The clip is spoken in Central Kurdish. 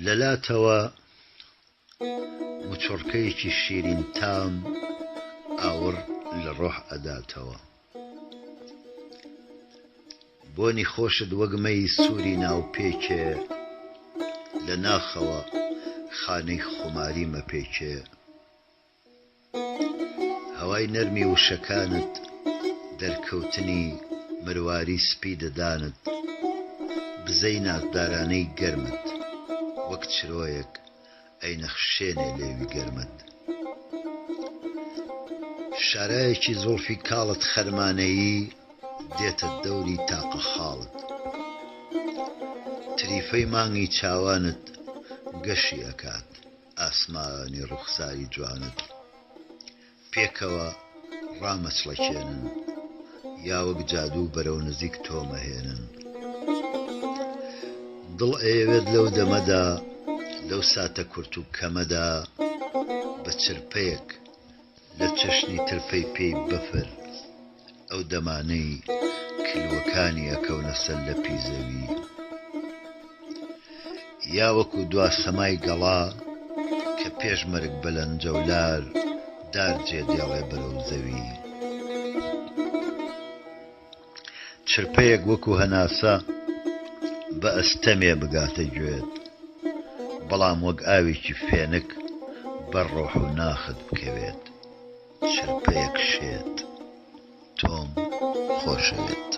لەلاتەوە مچۆڕکەیەکی شیرین تام ئاور لە ڕۆح ئەداتەوە. بۆنی خۆشت وەگمەی سووری ناوپێکێ، لە ناخەوە خانەی خۆماری مەپێکێ. هەوای نەرمی وشەکانت دەرکەوتنی مرواری سپی دەدانت، بزەی نازدارانەی گەرمت وەک چرۆیەک ئەینەخشێنێ لێوی گەرمت. شارایەکی زوڵفی کاڵت خەرمانەیی دێتە دەوری تاقە خاڵت. تریفەی مانگی چاوانت گەشی ئەکات ئاسمانی ڕوخساری جوانت. پێکەوە ڕامەچڵەکێنن یا وەک جادوو بەرەو نزیک تۆمەهێنن. دڵ ئەیەوێت لەو دەمەدا، لەو ساتە کورت و کەمەدا، بە چرپەیەک لە چەشنی ترفەی پێی بەفر، ئەو دەمانەی کلوەکانی ئەکەونە سەر لە پیزەوی. یا وەکو دوا سەمای گەڵا کە پێش مەرگ بەلەنجەولار دارجێ دێڵێ بەرەو زەوی. چرپەیەک وەکو هەناسە بە ئەستەمێ بگاتە گوێت، بەڵام وەک ئاوێکی فێنک بەر ڕۆح و ناخت بکەوێت. چرپەیەک شێت تۆم خۆشەوێت.